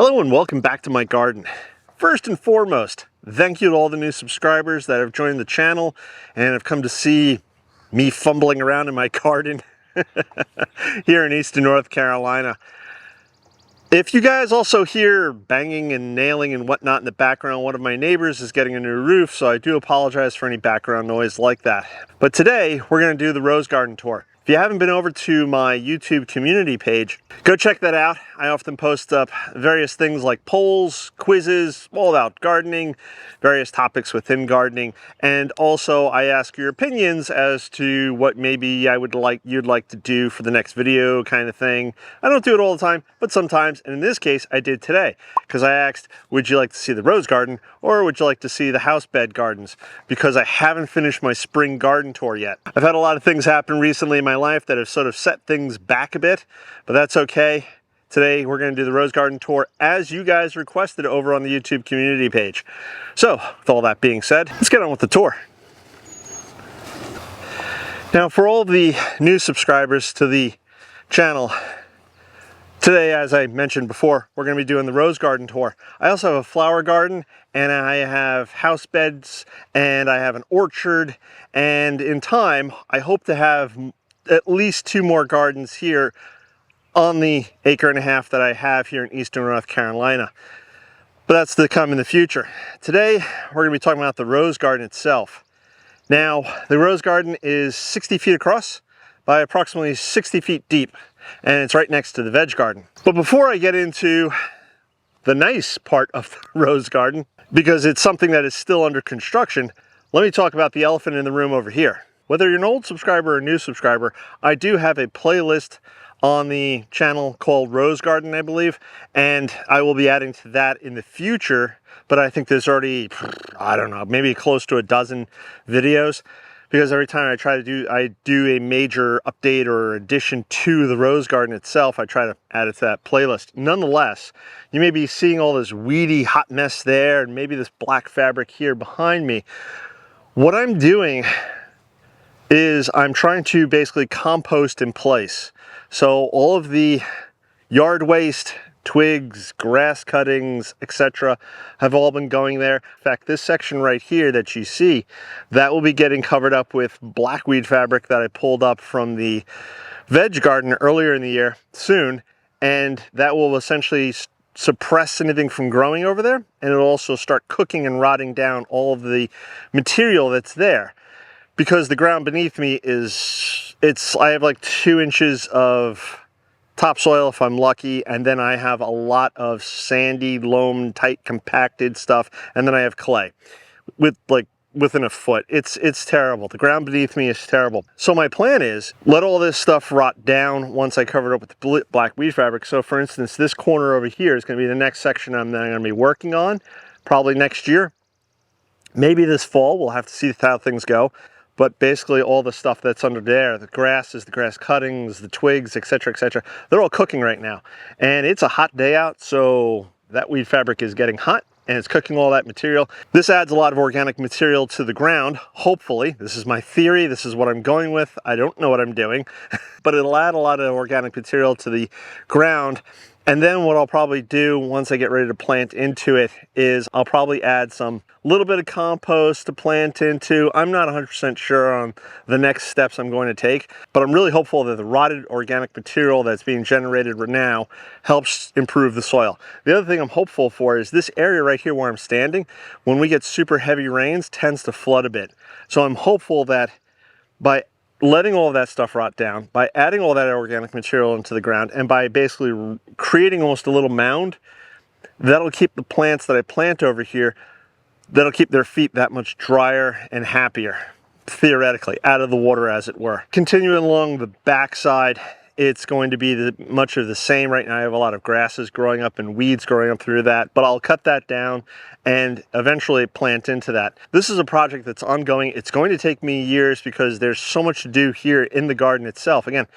Hello and welcome back to my garden. First and foremost, thank you to all the new subscribers that have joined the channel and have come to see me fumbling around in my garden here in Eastern North Carolina. If you guys also hear banging and nailing and whatnot in the background, one of my neighbors is getting a new roof, so I do apologize for any background noise like that. But today, we're going to do the rose garden tour. If you haven't been over to my YouTube community page, go check that out. I often post up various things like polls, quizzes, all about gardening, various topics within gardening, and also I ask your opinions as to what maybe you'd like to do for the next video kind of thing. I don't do it all the time, but sometimes, and in this case I did today, because I asked, would you like to see the rose garden or would you like to see the house bed gardens? Because I haven't finished my spring garden tour yet. I've had a lot of things happen recently in my life that have sort of set things back a bit, but that's okay. Today we're going to do the rose garden tour as you guys requested over on the YouTube community page. So with all that being said, let's get on with the tour. Now for all the new subscribers to the channel, today, as I mentioned before, we're going to be doing the rose garden tour. I also have a flower garden, and I have house beds, and I have an orchard, and in time I hope to have at least 2 more gardens here on the 1.5 acres that I have here in Eastern North Carolina. But that's to come in the future. Today we're going to be talking about the rose garden itself. Now the rose garden is 60 feet across by approximately 60 feet deep, and it's right next to the veg garden. But before I get into the nice part of the rose garden, because it's something that is still under construction, let me talk about the elephant in the room over here. Whether you're an old subscriber or a new subscriber, I do have a playlist on the channel called Rose Garden, I believe, and I will be adding to that in the future, but I think there's already, I don't know, maybe close to a dozen videos, because every time I do a major update or addition to the rose garden itself, I try to add it to that playlist. Nonetheless, you may be seeing all this weedy hot mess there and maybe this black fabric here behind me. What I'm doing is I'm trying to basically compost in place. So all of the yard waste, twigs, grass cuttings, etc. have all been going there. In fact, this section right here that you see, that will be getting covered up with blackweed fabric that I pulled up from the veg garden earlier in the year soon, and that will essentially suppress anything from growing over there, and it'll also start cooking and rotting down all of the material that's there. Because the ground beneath me I have like 2 inches of topsoil if I'm lucky, and then I have a lot of sandy, loam, tight, compacted stuff, and then I have clay within a foot. It's terrible. The ground beneath me is terrible. So my plan is let all this stuff rot down once I cover it up with black weed fabric. So for instance, this corner over here is going to be the next section I'm going to be working on, probably next year. Maybe this fall. We'll have to see how things go. But basically all the stuff that's under there, the grasses, the grass cuttings, the twigs, etc., etc., they're all cooking right now. And it's a hot day out, so that weed fabric is getting hot and it's cooking all that material. This adds a lot of organic material to the ground, hopefully. This is my theory, this is what I'm going with. I don't know what I'm doing, but it'll add a lot of organic material to the ground. And then what I'll probably do once I get ready to plant into it is I'll probably add some little bit of compost to plant into. I'm not 100% sure on the next steps I'm going to take, but I'm really hopeful that the rotted organic material that's being generated right now helps improve the soil. The other thing I'm hopeful for is this area right here where I'm standing, when we get super heavy rains, tends to flood a bit. So I'm hopeful that by letting all of that stuff rot down, by adding all that organic material into the ground, and by basically creating almost a little mound, that'll keep the plants that I plant over here, that'll keep their feet that much drier and happier, theoretically, out of the water as it were. Continuing along the backside, it's going to be much of the same. Right now I have a lot of grasses growing up and weeds growing up through that, but I'll cut that down and eventually plant into that. This is a project that's ongoing. It's going to take me years because there's so much to do here in the garden itself. Again,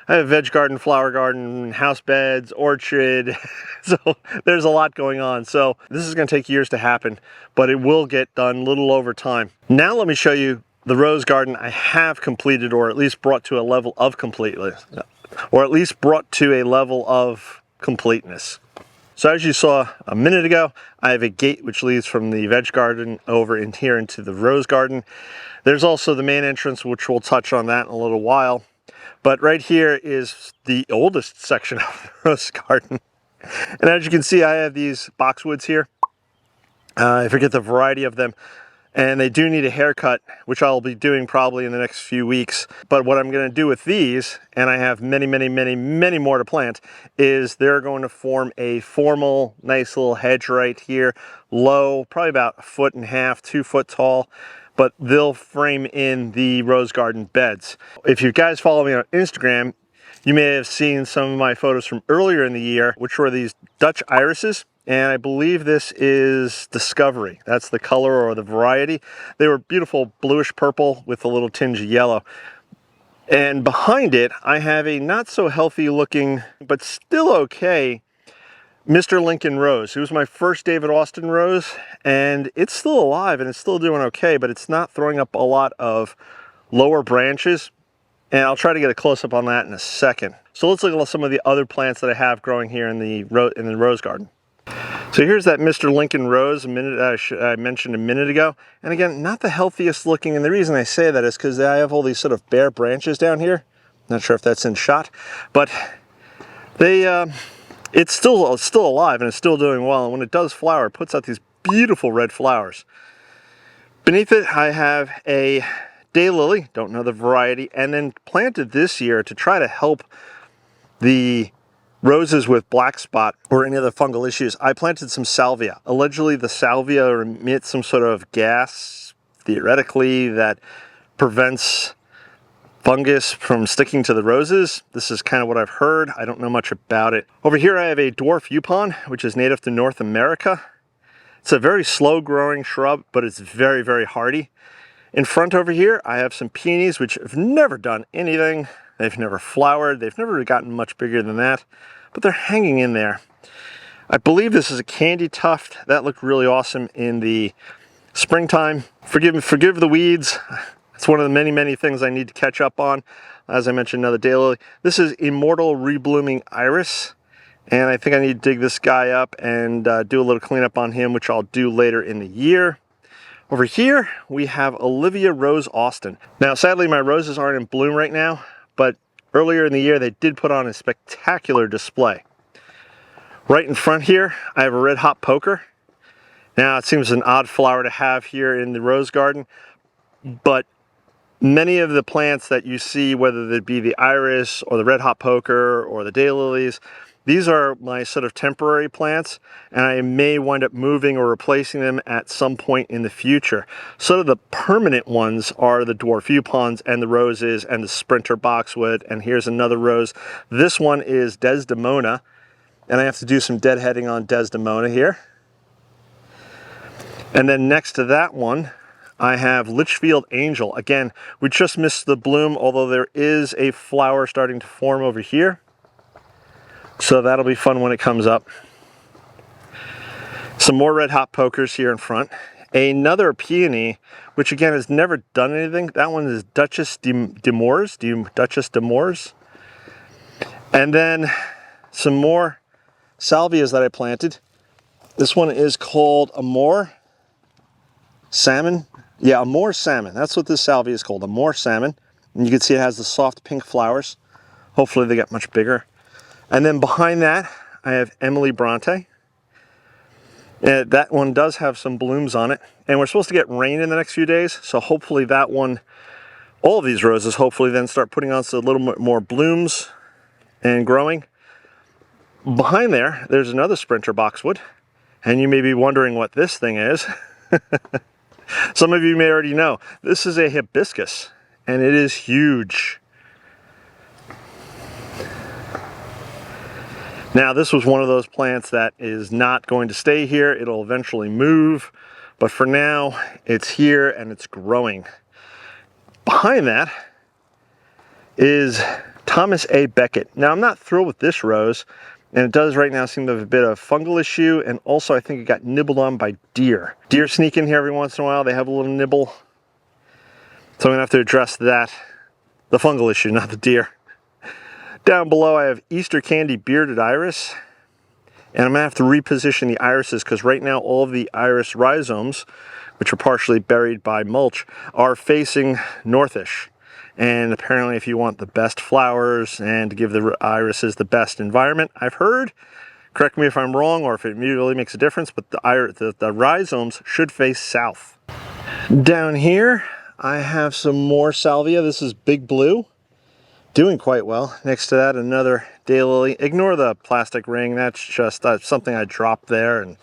I have a veg garden, flower garden, house beds, orchard, so there's a lot going on. So this is going to take years to happen, but it will get done a little over time. Now let me show you the rose garden I have completed, or at least brought to a level of completeness. So as you saw a minute ago, I have a gate which leads from the veg garden over in here into the rose garden. There's also the main entrance, which we'll touch on that in a little while. But right here is the oldest section of the rose garden. And as you can see, I have these boxwoods here. I forget the variety of them. And they do need a haircut, which I'll be doing probably in the next few weeks. But what I'm going to do with these, and I have many, many, many, many more to plant, is they're going to form a formal, nice little hedge right here, low, probably about 1.5 feet, 2 foot tall, but they'll frame in the rose garden beds. If you guys follow me on Instagram, you may have seen some of my photos from earlier in the year, which were these Dutch irises. And I believe this is Discovery. That's the color or the variety. They were beautiful bluish purple with a little tinge of yellow. And behind it, I have a not so healthy looking, but still okay, Mr. Lincoln Rose. It was my first David Austin rose, and it's still alive and it's still doing okay, but it's not throwing up a lot of lower branches. And I'll try to get a close-up on that in a second. So let's look at some of the other plants that I have growing here in the rose garden. So here's that Mr. Lincoln Rose I mentioned a minute ago. And again, not the healthiest looking. And the reason I say that is because I have all these sort of bare branches down here. Not sure if that's in shot, but it's still alive and it's still doing well. And when it does flower, it puts out these beautiful red flowers. Beneath it, I have a daylily, don't know the variety, and then planted this year to try to help the roses with black spot or any other fungal issues. I planted some salvia. Allegedly, the salvia emits some sort of gas, theoretically, that prevents fungus from sticking to the roses. This is kind of what I've heard. I don't know much about it. Over here, I have a dwarf yupon, which is native to North America. It's a very slow growing shrub, but it's very, very hardy. In front over here, I have some peonies, which have never done anything. They've never flowered. They've never gotten much bigger than that, but they're hanging in there. I believe this is a candy tuft. That looked really awesome in the springtime. Forgive the weeds. It's one of the many, many things I need to catch up on. As I mentioned, another daylily. This is Immortal Reblooming Iris, and I think I need to dig this guy up and do a little cleanup on him, which I'll do later in the year. Over here, we have Olivia Rose Austin. Now, sadly, my roses aren't in bloom right now, but earlier in the year, they did put on a spectacular display. Right in front here, I have a red hot poker. Now, it seems an odd flower to have here in the rose garden, but many of the plants that you see, whether it be the iris or the red hot poker or the daylilies, these are my sort of temporary plants, and I may wind up moving or replacing them at some point in the future. Sort of the permanent ones are the dwarf yupons and the roses and the sprinter boxwood, and here's another rose. This one is Desdemona, and I have to do some deadheading on Desdemona here. And then next to that one, I have Litchfield Angel. Again, we just missed the bloom, although there is a flower starting to form over here. So that'll be fun when it comes up. Some more red hot pokers here in front. Another peony, which again has never done anything. That one is Duchess d'Amours. Duchess d'Amours. And then some more salvias that I planted. This one is called Amor Salmon. Yeah, Amor Salmon. That's what this salvia is called, Amor Salmon. And you can see it has the soft pink flowers. Hopefully they get much bigger. And then behind that, I have Emily Bronte. That one does have some blooms on it. And we're supposed to get rain in the next few days. So hopefully that one, all of these roses, hopefully then start putting on a little bit more blooms and growing. Behind there, there's another sprinter boxwood. And you may be wondering what this thing is. Some of you may already know. This is a hibiscus, and it is huge. Now, this was one of those plants that is not going to stay here. It'll eventually move, but for now, it's here and it's growing. Behind that is Thomas A. Beckett. Now, I'm not thrilled with this rose, and it does right now seem to have a bit of fungal issue, and also I think it got nibbled on by deer. Deer sneak in here every once in a while. They have a little nibble. So I'm gonna have to address that, the fungal issue, not the deer. Down below, I have Easter Candy Bearded Iris. And I'm gonna have to reposition the irises because right now all of the iris rhizomes, which are partially buried by mulch, are facing northish. And apparently if you want the best flowers and to give the irises the best environment, I've heard, correct me if I'm wrong or if it really makes a difference, but the rhizomes should face south. Down here, I have some more salvia. This is Big Blue, doing quite well. Next to that, another daylily. Ignore the plastic ring, that's just something I dropped there and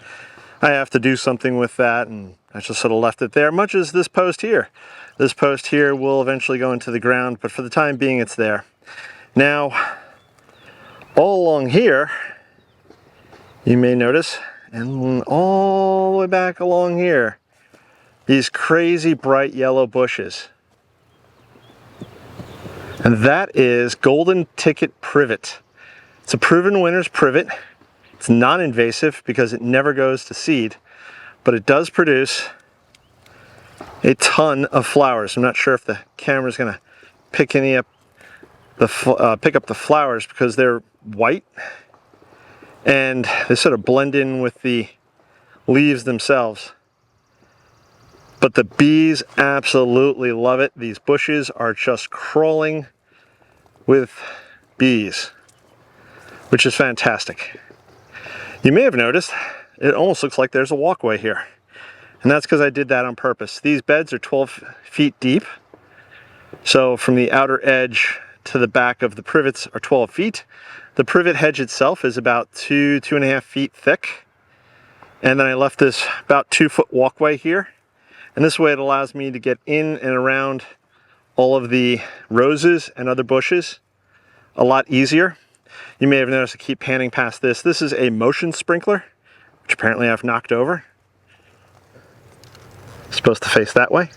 I have to do something with that, and I just sort of left it there, much as this post here. This post here will eventually go into the ground, but for the time being it's there. Now, all along here, you may notice, and all the way back along here, these crazy bright yellow bushes. And that is Golden Ticket Privet. It's a proven winner's privet. It's non-invasive because it never goes to seed, but it does produce a ton of flowers. I'm not sure if the camera's gonna pick up the flowers because they're white and they sort of blend in with the leaves themselves. But the bees absolutely love it. These bushes are just crawling with bees, which is fantastic. You may have noticed it almost looks like there's a walkway here. And that's because I did that on purpose. These beds are 12 feet deep. So from the outer edge to the back of the privets are 12 feet. The privet hedge itself is about 2.5 feet thick. And then I left this about 2-foot walkway here. And this way it allows me to get in and around all of the roses and other bushes a lot easier. You may have noticed I keep panning past this. This is a motion sprinkler, which apparently I've knocked over. Supposed to face that way,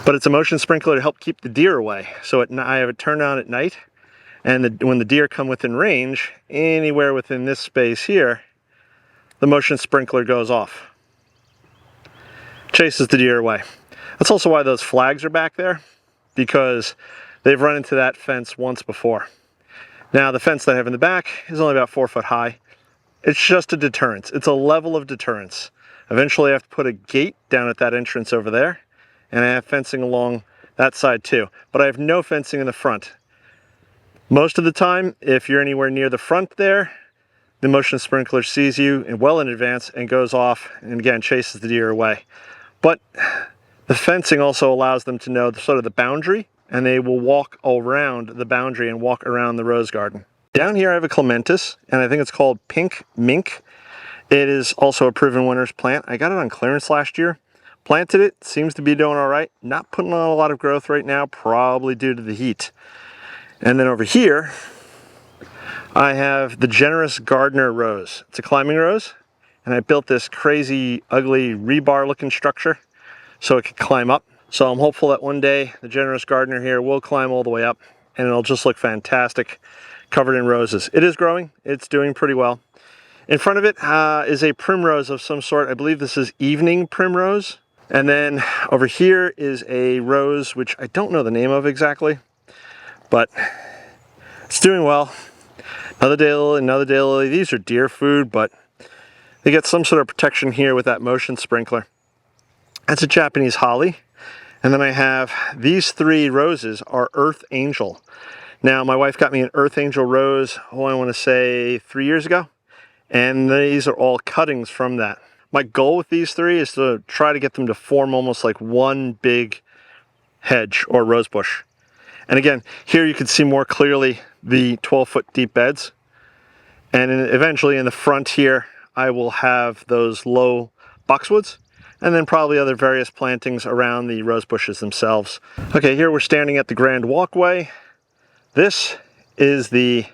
but it's a motion sprinkler to help keep the deer away. So I have it turned on at night, and when the deer come within range, anywhere within this space here, the motion sprinkler goes off, chases the deer away. That's also why those flags are back there, because they've run into that fence once before. Now the fence that I have in the back is only about 4 foot high. It's just a deterrence. It's a level of deterrence. Eventually I have to put a gate down at that entrance over there, and I have fencing along that side too. But I have no fencing in the front. Most of the time, if you're anywhere near the front there, the motion sprinkler sees you well in advance and goes off and again chases the deer away. But the fencing also allows them to know sort of the boundary, and they will walk around the boundary and walk around the rose garden. Down here I have a clematis, and I think it's called Pink Mink. It is also a proven winner's plant. I got it on clearance last year. Planted it, seems to be doing all right. Not putting on a lot of growth right now, probably due to the heat. And then over here, I have the Generous Gardener Rose. It's a climbing rose, and I built this crazy, ugly rebar looking structure so it could climb up. So I'm hopeful that one day the Generous Gardener here will climb all the way up, and it'll just look fantastic, covered in roses. It is growing, it's doing pretty well. In front of it is a primrose of some sort. I believe this is evening primrose. And then over here is a rose, which I don't know the name of exactly, but it's doing well. Another daylily, another daylily. These are deer food, but they get some sort of protection here with that motion sprinkler. That's a Japanese holly. And then I have these 3 roses are Earth Angel. Now, my wife got me an Earth Angel rose, I want to say 3 years ago. And these are all cuttings from that. My goal with these 3 is to try to get them to form almost like one big hedge or rose bush. And again, here you can see more clearly the 12-foot deep beds. And eventually in the front here, I will have those low boxwoods, and then probably other various plantings around the rose bushes themselves. Okay, here we're standing at the grand walkway. This is the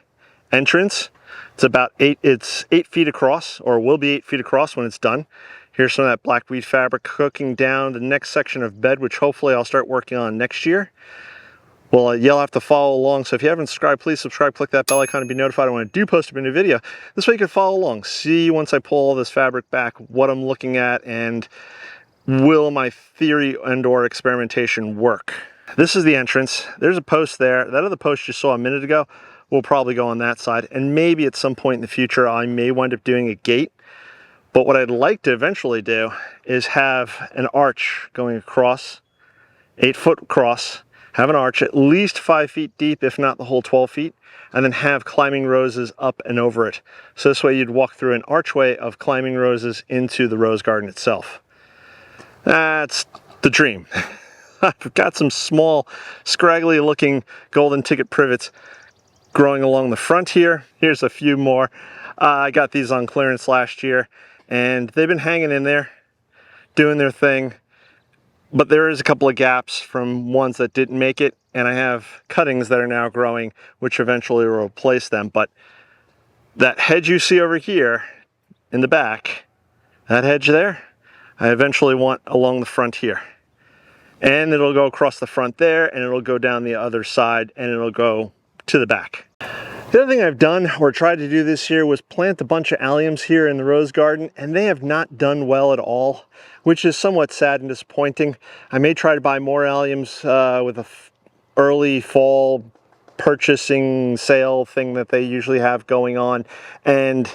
entrance. It's 8 feet across, or will be 8 feet across when it's done. Here's some of that blackweed fabric cooking down the next section of bed, which hopefully I'll start working on next year. Well, you'll have to follow along. So if you haven't subscribed, please subscribe, click that bell icon to be notified when I do post a new video. This way you can follow along, see once I pull all this fabric back, what I'm looking at, and will my theory and or experimentation work. This is the entrance. There's a post there. That other post you saw a minute ago will probably go on that side. And maybe at some point in the future, I may wind up doing a gate. But what I'd like to eventually do is have an arch going across, 8-foot across, have an arch at least 5 feet deep, if not the whole 12 feet, and then have climbing roses up and over it. So this way you'd walk through an archway of climbing roses into the rose garden itself. That's the dream. I've got some small, scraggly looking golden ticket privets growing along the front here. Here's a few more. I got these on clearance last year, and they've been hanging in there, doing their thing. But there is a couple of gaps from ones that didn't make it, and I have cuttings that are now growing, which eventually will replace them. But that hedge you see over here in the back, that hedge there, I eventually want along the front here. And it'll go across the front there, and it'll go down the other side, and it'll go to the back. The other thing I've done, or tried to do this year, was plant a bunch of alliums here in the rose garden, and they have not done well at all, which is somewhat sad and disappointing. I may try to buy more alliums with a early fall purchasing sale thing that they usually have going on, and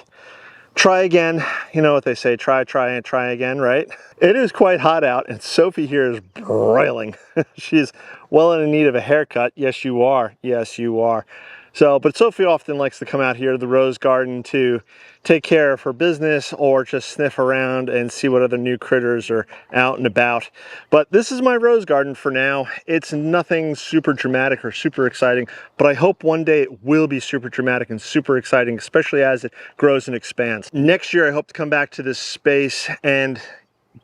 try again. You know what they say, try again, right? It is quite hot out, and Sophie here is broiling. She's well in need of a haircut. Yes, you are. Yes, you are. So, but Sophie often likes to come out here to the rose garden to take care of her business or just sniff around and see what other new critters are out and about. But this is my rose garden for now. It's nothing super dramatic or super exciting, but I hope one day it will be super dramatic and super exciting, especially as it grows and expands. Next year, I hope to come back to this space and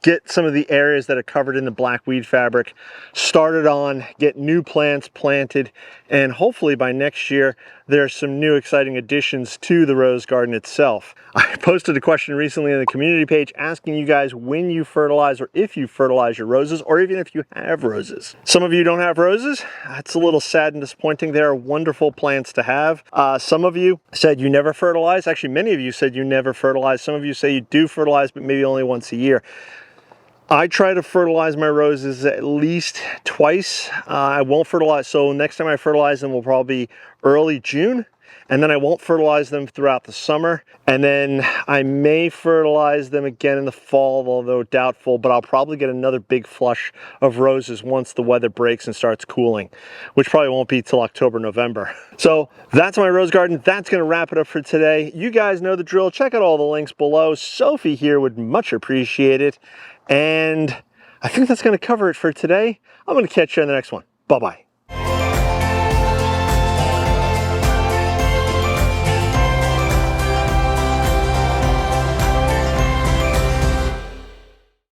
get some of the areas that are covered in the black weed fabric started on, get new plants planted, and hopefully by next year there's some new exciting additions to the rose garden itself. I posted a question recently on the community page asking you guys when you fertilize or if you fertilize your roses, or even if you have roses. Some of you don't have roses. That's a little sad and disappointing. They are wonderful plants to have. Some of you said you never fertilize. Actually, many of you said you never fertilize. Some of you say you do fertilize, but maybe only once a year. I try to fertilize my roses at least twice. I won't fertilize, so next time I fertilize them will probably be early June, and then I won't fertilize them throughout the summer, and then I may fertilize them again in the fall, although doubtful, but I'll probably get another big flush of roses once the weather breaks and starts cooling, which probably won't be till October, November. So that's my rose garden. That's going to wrap it up for today. You guys know the drill. Check out all the links below. Sophie here would much appreciate it. And I think that's going to cover it for today. I'm going to catch you in the next one. Bye-bye.